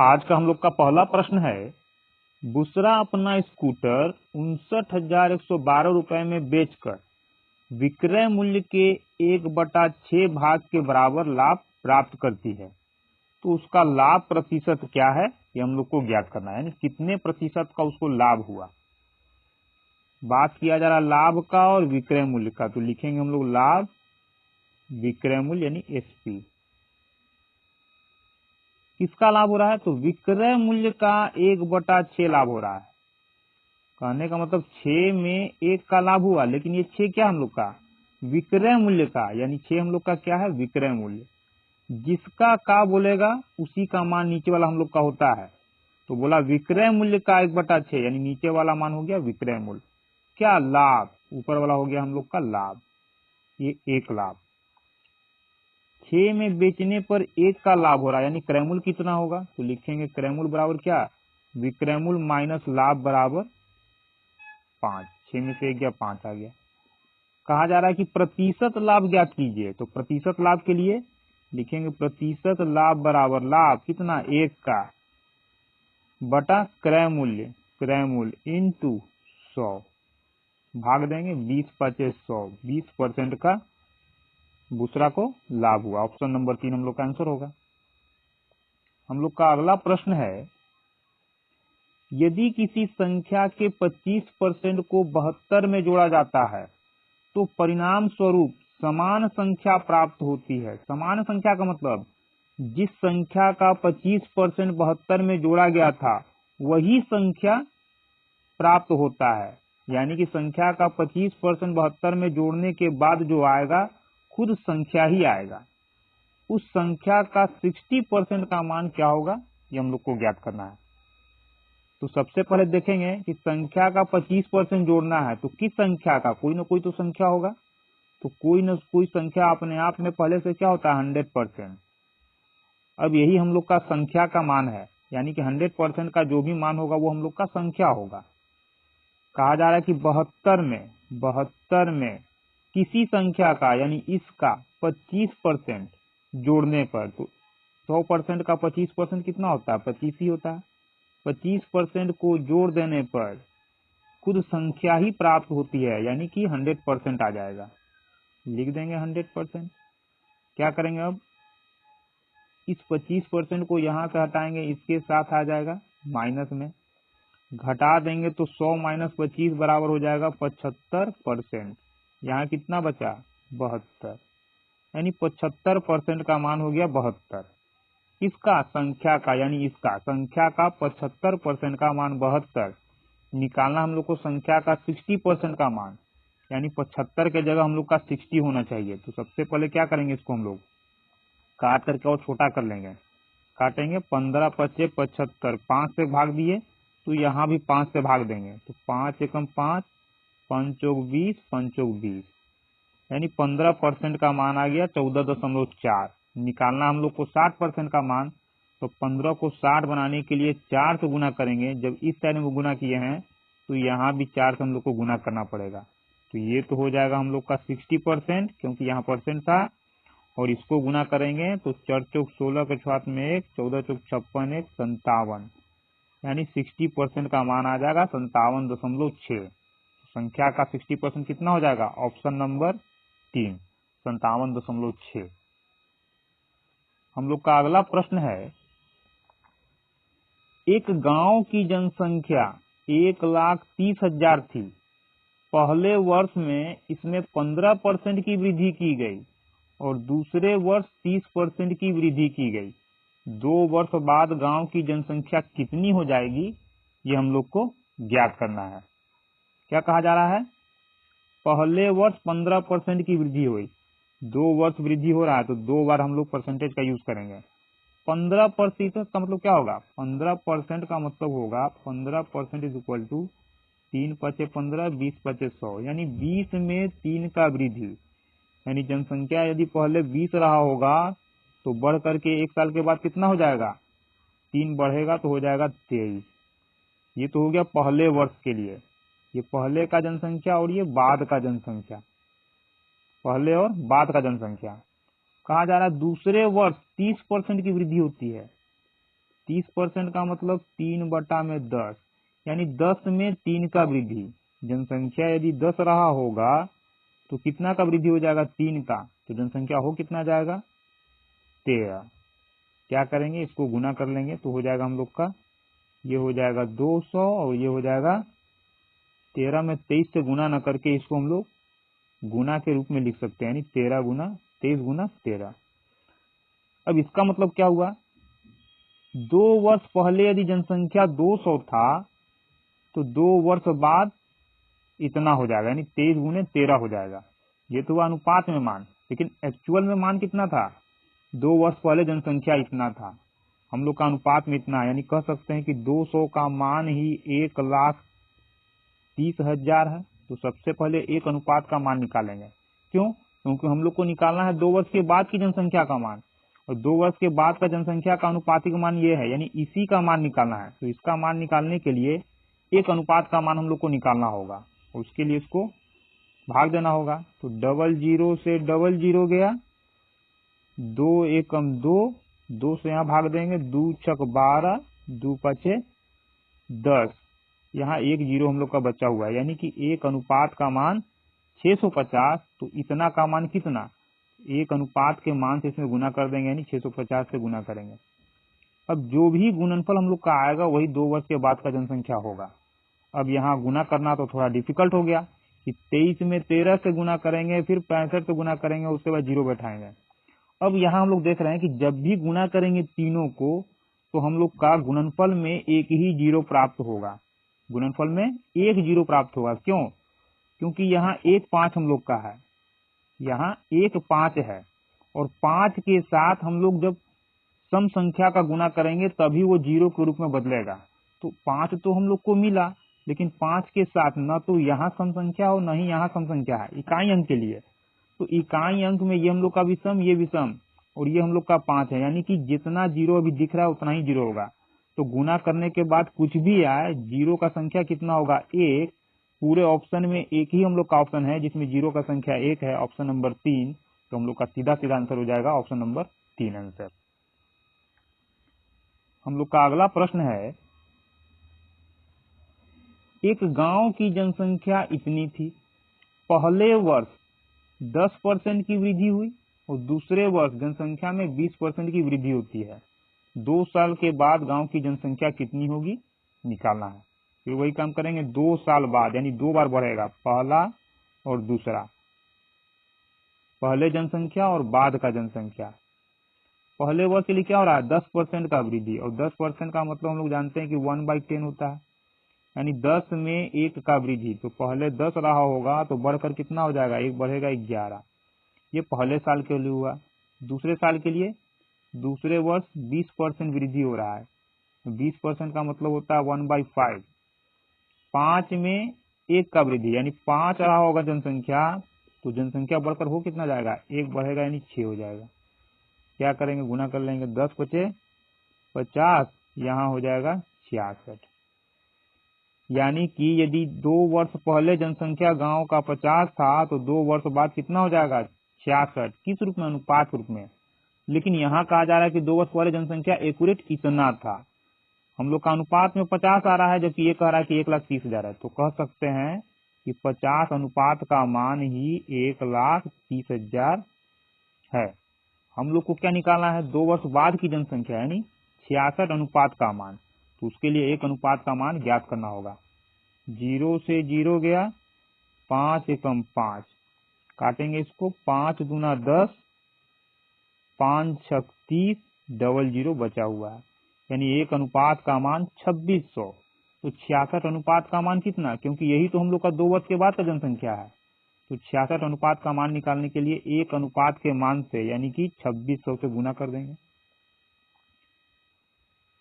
आज का हम लोग का पहला प्रश्न है, बुसरा अपना स्कूटर 59,112 रुपए में बेचकर विक्रय मूल्य के 1/6 भाग के बराबर लाभ प्राप्त करती है, तो उसका लाभ प्रतिशत क्या है, ये हम लोग को ज्ञात करना है। यानी कितने प्रतिशत का उसको लाभ हुआ। बात किया जा रहा लाभ का और विक्रय मूल्य का, तो लिखेंगे हम लोग लाभ विक्रय मूल्य यानी एसपी। किसका लाभ हो रहा है, तो विक्रय मूल्य का 1/6 लाभ हो रहा है। कहने का मतलब 6 में 1 का लाभ हुआ, लेकिन ये 6 क्या हम लोग का विक्रय मूल्य का, यानी 6 हम लोग का क्या है विक्रय मूल्य। जिसका का बोलेगा उसी का मान नीचे वाला हम लोग का होता है। तो बोला विक्रय मूल्य का 1/6, यानी नीचे वाला मान हो गया विक्रय मूल्य, क्या लाभ, ऊपर वाला हो गया हम लोग का लाभ, ये 1 लाभ। 6 में बेचने पर 1 का लाभ हो रहा है, यानी क्रय मूल्य कितना होगा, तो लिखेंगे क्रय मूल्य बराबर क्या, विक्रय मूल्य माइनस लाभ बराबर 5। 6 में से 1 गया 5 आ गया। कहा जा रहा है कि प्रतिशत लाभ ज्ञात कीजिए, तो प्रतिशत लाभ के लिए लिखेंगे प्रतिशत लाभ बराबर लाभ कितना 1 का बटा क्रय मूल्य इंटू 100 भाग देंगे 20/100, 20% का दूसरा को लाभ हुआ। ऑप्शन नंबर 3 हम लोग का आंसर होगा। हम लोग का अगला प्रश्न है, यदि किसी संख्या के 25% को 72 में जोड़ा जाता है तो परिणाम स्वरूप समान संख्या प्राप्त होती है। समान संख्या का मतलब जिस संख्या का 25% 72 में जोड़ा गया था वही संख्या प्राप्त होता है। यानी कि संख्या का 25% 72 में जोड़ने के बाद जो आएगा खुद संख्या ही आएगा। उस संख्या का 60% का मान क्या होगा, ये हम लोग को ज्ञात करना है। तो सबसे पहले देखेंगे कि संख्या का 25% जोड़ना है, तो किस संख्या का, कोई ना कोई तो संख्या होगा। तो कोई न कोई संख्या अपने आप में पहले से क्या होता है 100%। अब यही हम लोग का संख्या का मान है, यानी कि 100% का जो भी मान होगा वो हम लोग का संख्या होगा। कहा जा रहा है कि 72 में किसी संख्या का यानी इसका 25% जोड़ने पर, तो 100% का 25% कितना होता है 25 ही होता है। 25% को जोड़ देने पर खुद संख्या ही प्राप्त होती है, यानी कि 100% आ जाएगा। लिख देंगे 100%। क्या करेंगे, अब इस 25% को यहां से हटाएंगे, इसके साथ आ जाएगा माइनस में, घटा देंगे तो 100 माइनस 25 बराबर हो जाएगा 75%। यहाँ कितना बचा 72, यानी 75% का मान हो गया 72। इसका संख्या का यानी इसका संख्या का 75% का मान 72 निकालना। हम लोग को संख्या का 60% का मान, यानी 75 के जगह हम लोग का 60 होना चाहिए। तो सबसे पहले क्या करेंगे, इसको हम लोग काट करके और छोटा कर लेंगे। काटेंगे 15×5 = 75, 5 से भाग दिए तो यहाँ भी 5 से भाग देंगे, तो 5 एकम 5, 5 चौक 20, 5 चौक 20, यानी 15% का मान आ गया 14.4। निकालना हम लोग को 60% का मान, तो 15 को 60 बनाने के लिए 4 से गुना करेंगे। जब इस साइड में गुना किए हैं तो यहाँ भी 4 से हम लोग को गुना करना पड़ेगा। तो ये तो हो जाएगा हम लोग का 60%, क्योंकि यहाँ परसेंट था, और इसको गुना करेंगे तो 4 चौक 16 के छात में 1, 14 चौक 56, 1 57, यानी 60% का मान आ जाएगा 57.6। संख्या का 60% कितना हो जाएगा, ऑप्शन नंबर 3 57.6। हम लोग का अगला प्रश्न है, एक गांव की जनसंख्या 1,30,000 थी। पहले वर्ष में इसमें 15% की वृद्धि की गई और दूसरे वर्ष 30% की वृद्धि की गई। 2 वर्ष बाद गांव की जनसंख्या कितनी हो जाएगी, ये हम लोग को ज्ञात करना है। क्या कहा जा रहा है, पहले वर्ष 15% की वृद्धि हुई, 2 वर्ष वृद्धि हो रहा है, तो 2 बार हम लोग परसेंटेज का यूज करेंगे। 15% का मतलब क्या होगा, 15% का मतलब होगा 15% इज इक्वल टू 3×5 = 15, 20×5 = 100, यानी 20 में 3 का वृद्धि। यानी जनसंख्या यदि पहले 20 रहा होगा तो बढ़ करके 1 साल के बाद कितना हो जाएगा, 3 बढ़ेगा तो हो जाएगा 23। ये तो हो गया पहले वर्ष के लिए, ये पहले का जनसंख्या और ये बाद का जनसंख्या, पहले और बाद का जनसंख्या। कहा जा रहा है दूसरे वर्ष 30% की वृद्धि होती है। 30% का मतलब 3/10, यानी 10 में 3 का वृद्धि। जनसंख्या यदि 10 रहा होगा तो कितना का वृद्धि हो जाएगा? 3 का। तो जनसंख्या हो कितना जाएगा? 13। क्या करेंगे? इसको गुना कर लेंगे तो हो जाएगा हम लोग का, ये हो जाएगा 200 और ये हो जाएगा 13 में 23 से गुना न करके इसको हम लोग गुना के रूप में लिख सकते हैं, यानी 13 गुना 23 गुना 13। अब इसका मतलब क्या हुआ? 2 वर्ष पहले यदि जनसंख्या 200 था तो 2 वर्ष बाद इतना हो जाएगा, यानी 23 गुने 13 हो जाएगा। ये तो हुआ अनुपात में मान, लेकिन एक्चुअल में मान कितना था? 2 वर्ष पहले जनसंख्या इतना था, हम लोग का अनुपात में इतना, यानी कह सकते हैं कि 200 का मान ही 1,30,000 है। तो सबसे पहले एक अनुपात का मान निकालेंगे। क्यों? क्योंकि हम लोग को निकालना है 2 वर्ष के बाद की जनसंख्या का मान, और 2 वर्ष के बाद का जनसंख्या का अनुपातिक मान ये है, यानी इसी का मान निकालना है। तो इसका मान निकालने के लिए एक अनुपात का मान हम लोग को निकालना होगा, उसके लिए इसको भाग देना होगा। तो 00 से 00 गया, 2 एकम 2, 2 से यहाँ भाग देंगे, 2 छक 12, 2 पचे 10, यहाँ 1 0 हम लोग का बचा हुआ है, यानी कि एक अनुपात का मान 650। तो इतना का मान कितना? एक अनुपात के मान से इसमें गुना कर देंगे, यानी 650 से गुना करेंगे। अब जो भी गुणनफल हम लोग का आएगा वही 2 वर्ष के बाद का जनसंख्या होगा। अब यहाँ गुना करना तो थोड़ा डिफिकल्ट हो गया कि 23 में 13 से गुना करेंगे, फिर 65 से गुना करेंगे, उसके बाद 0 बैठाएंगे। अब यहाँ हम लोग देख रहे हैं कि जब भी गुना करेंगे तीनों को तो हम लोग का गुणनफल में एक ही 0 प्राप्त होगा, गुणनफल में एक 0 प्राप्त होगा। क्यों? क्योंकि यहाँ 1 5 हम लोग का है, यहाँ 1 5 है, और 5 के साथ हम लोग जब सम संख्या का गुना करेंगे तभी वो 0 के रूप में बदलेगा। तो 5 तो हम लोग को मिला, लेकिन 5 के साथ न तो यहाँ सम संख्या हो न ही यहाँ सम संख्या है, इकाई अंक के लिए। तो इकाई अंक में ये हम लोग का विषम, ये विषम, और ये हम लोग का 5 है, यानी कि जितना 0 अभी दिख रहा है उतना ही 0 होगा। तो गुना करने के बाद कुछ भी आए, 0 का संख्या कितना होगा? 1। पूरे ऑप्शन में एक ही हम लोग का ऑप्शन है जिसमें 0 का संख्या 1 है, ऑप्शन नंबर 3। तो हम लोग का सीधा सीधा आंसर हो जाएगा ऑप्शन नंबर 3 आंसर। हम लोग का अगला प्रश्न है, एक गांव की जनसंख्या इतनी थी, पहले वर्ष 10% की वृद्धि हुई और दूसरे वर्ष जनसंख्या में 20% की वृद्धि होती है। 2 साल के बाद गांव की जनसंख्या कितनी होगी? निकालना है। फिर वही काम करेंगे, 2 साल बाद, यानी 2 बार बढ़ेगा, पहला और दूसरा, पहले जनसंख्या और बाद का जनसंख्या। पहले वर्ष के लिए क्या हो रहा है? 10% का वृद्धि, और 10% का मतलब हम लोग जानते हैं कि 1/10 होता है, यानी 10 में 1 का वृद्धि। तो पहले 10 रहा होगा तो बढ़कर कितना हो जाएगा? 1 बढ़ेगा 11। ये पहले साल के लिए हुआ। दूसरे साल के लिए दूसरे वर्ष 20% वृद्धि हो रहा है, 20% का मतलब होता है 1/5। 5 में 1 का वृद्धि, यानी 5 रहा होगा जनसंख्या, तो जनसंख्या बढ़कर हो कितना जाएगा? 1 बढ़ेगा, यानी 6 हो जाएगा। क्या करेंगे? गुना कर लेंगे, 10 पचे 50, यहाँ हो जाएगा 66। यानी कि यदि 2 वर्ष पहले जनसंख्या गांव का 50 था तो 2 वर्ष बाद कितना हो जाएगा? 66। किस रूप में? अनुपात रूप में। लेकिन यहाँ कहा जा रहा है कि 2 वर्ष पहले जनसंख्या एक्यूरेट इतना था, हम लोग का अनुपात में 50 आ रहा है, जबकि ये कह रहा है कि 1,30,000 है। तो कह सकते हैं कि 50 अनुपात का मान ही 1,30,000 है। हम लोग को क्या निकालना है? 2 वर्ष बाद की जनसंख्या, यानी 66 अनुपात का मान। तो उसके लिए एक अनुपात का मान ज्ञात करना होगा। 0 से 0 गया, 5 एकम 5, काटेंगे इसको, 5 दूना 10, 5 छक 30, 00 बचा हुआ है, यानी एक अनुपात का मान 2600। तो 66 अनुपात का मान कितना? क्योंकि यही तो हम लोग का 2 वर्ष के बाद का जनसंख्या है। तो 66 अनुपात का मान निकालने के लिए एक अनुपात के मान से, यानी कि 2600 से गुना कर देंगे।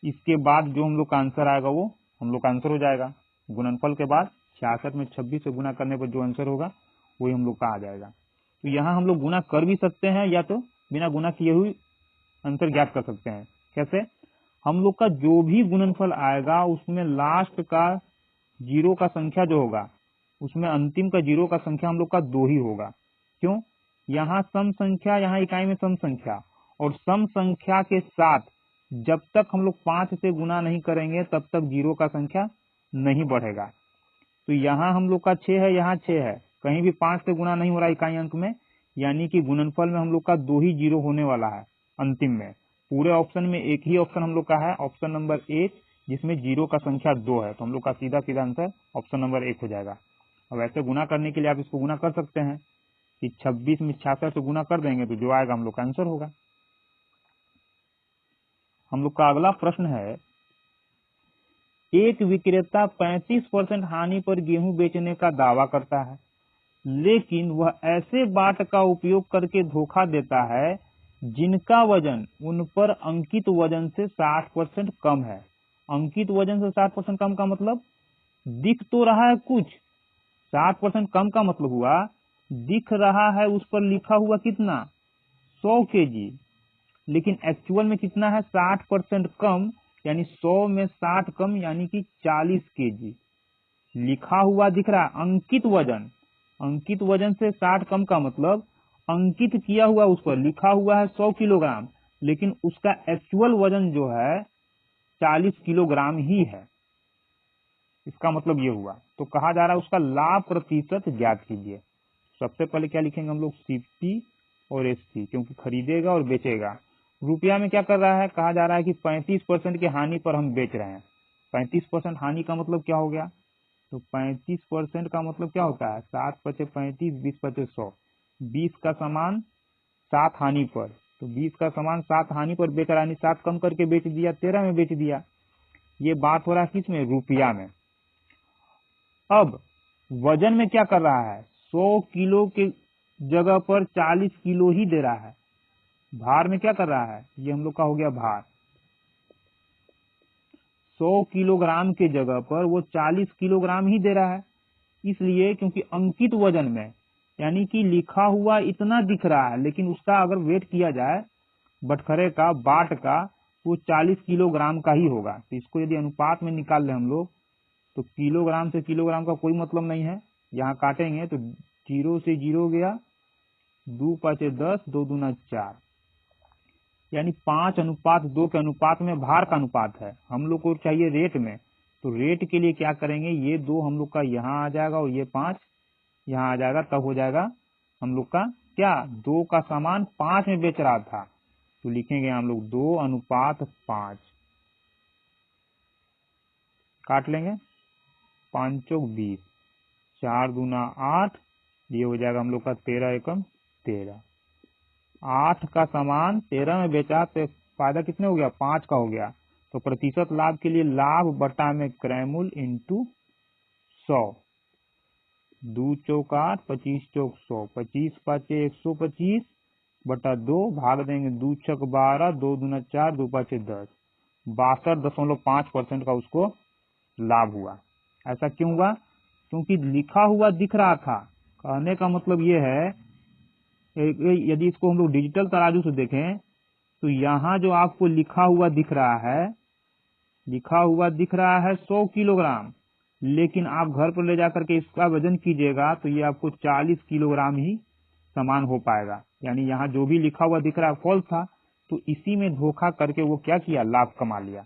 इसके बाद जो हम लोग का आंसर आएगा वो हम लोग का आंसर हो जाएगा। गुणनफल के बाद 66 में 26 से गुना करने पर जो आंसर होगा वही हम लोग का आ जाएगा। तो यहाँ हम लोग गुना कर भी सकते हैं या तो बिना गुना किए हुए आंसर ज्ञात कर सकते हैं। कैसे? हम लोग का जो भी गुणनफल आएगा उसमें लास्ट का 0 का संख्या जो होगा, उसमें अंतिम का 0 का संख्या हम लोग का 2 ही होगा। क्यों? यहाँ सम संख्या, यहाँ इकाई में सम संख्या, और सम संख्या के साथ जब तक हम लोग 5 से गुना नहीं करेंगे तब तक जीरो का संख्या नहीं बढ़ेगा। तो यहाँ हम लोग का 6 है, यहाँ 6 है, कहीं भी 5 से गुना नहीं हो रहा इकाई अंक में, यानी कि गुणनफल में हम लोग का 2 ही जीरो होने वाला है अंतिम में। पूरे ऑप्शन में एक ही ऑप्शन हम लोग का है, ऑप्शन नंबर 1, जिसमें जीरो का संख्या 2 है। तो हम लोग का सीधा सीधा आंसर ऑप्शन नंबर 1 हो जाएगा। अब ऐसे गुना करने के लिए आप इसको गुना कर सकते हैं कि 26 में 66 से गुना कर देंगे तो जो आएगा हम लोग का आंसर होगा। हम लोग का अगला प्रश्न है, एक विक्रेता 35% हानि पर गेहूं बेचने का दावा करता है, लेकिन वह ऐसे बाट का उपयोग करके धोखा देता है जिनका वजन उन पर अंकित वजन से 60% कम है। अंकित वजन से 60% कम का मतलब दिख तो रहा है कुछ, 60% कम का मतलब हुआ दिख रहा है उस पर लिखा हुआ कितना 100 केजी, लेकिन एक्चुअल में कितना है 60% कम, यानी 100 में 60 कम यानी कि 40 केजी लिखा हुआ दिख रहा है। अंकित वजन से 60 कम का मतलब अंकित किया हुआ उस पर लिखा हुआ है 100 किलोग्राम, लेकिन उसका एक्चुअल वजन जो है 40 किलोग्राम ही है। इसका मतलब ये हुआ। तो कहा जा रहा है उसका लाभ प्रतिशत ज्ञात कीजिए। सबसे पहले क्या लिखेंगे हम लोग, सीपी और एसपी, क्योंकि खरीदेगा और बेचेगा। रुपया में क्या कर रहा है, कहा जा रहा है कि 35% की हानि पर हम बेच रहे हैं। 35% हानि का मतलब क्या हो गया, तो 35% का मतलब क्या होता है, 7 पचे 35, 20 पचे 100, 20 का सामान 7 हानि पर, तो 20 का सामान 7 हानि पर बेच रहा है, 7 कम करके बेच दिया, 13 में बेच दिया। ये बात हो रहा है किस में, रुपया में। अब वजन में क्या कर रहा है, 100 किलो के जगह पर 40 किलो ही दे रहा है। भार में क्या कर रहा है, ये हम लोग का हो गया भार, 100 किलोग्राम के जगह पर वो 40 किलोग्राम ही दे रहा है। इसलिए क्योंकि अंकित वजन में यानी कि लिखा हुआ इतना दिख रहा है, लेकिन उसका अगर वेट किया जाए बटखरे का, बाट का, वो 40 किलोग्राम का ही होगा। तो इसको यदि अनुपात में निकाल ले हम लोग तो किलोग्राम से किलोग्राम का कोई मतलब नहीं है। यहाँ काटेंगे तो 0 से 0 गया, 2 पाँचे 10, 2 दूना 4, यानी 5:2 के अनुपात में भार का अनुपात है। हम लोग को चाहिए रेट में, तो रेट के लिए क्या करेंगे, ये 2 हम लोग का यहाँ आ जाएगा और ये 5 यहाँ आ जाएगा, तब हो जाएगा हम लोग का क्या, 2 का सामान 5 में बेच रहा था, तो लिखेंगे हम लोग 2:5। काट लेंगे, 5 चौक 20, 4 दूना 8, ये हो जाएगा हम लोग का 13 एकम 13। 8 का सामान 13 में बेचा तो फायदा कितने हो गया, 5 का हो गया। तो प्रतिशत लाभ के लिए लाभ बटा में क्रय मूल्य इंटू 100, 2 चौक 8, 25 चौक 100, 25 पाँचे 125 बटा 2, भाग देंगे 2 छक 12, 2 दूना 4, 2 पाँचे 10, 62.5% का उसको लाभ हुआ। ऐसा क्यों हुआ, क्योंकि लिखा हुआ दिख रहा था। कहने का मतलब ये है, यदि इसको हम लोग डिजिटल तराजू से देखें तो यहाँ जो आपको लिखा हुआ दिख रहा है 100 किलोग्राम, लेकिन आप घर पर ले जाकर के इसका वजन कीजिएगा तो ये आपको 40 किलोग्राम ही सामान हो पाएगा। यानी यहाँ जो भी लिखा हुआ दिख रहा है फॉल्स था, तो इसी में धोखा करके वो क्या किया, लाभ कमा लिया।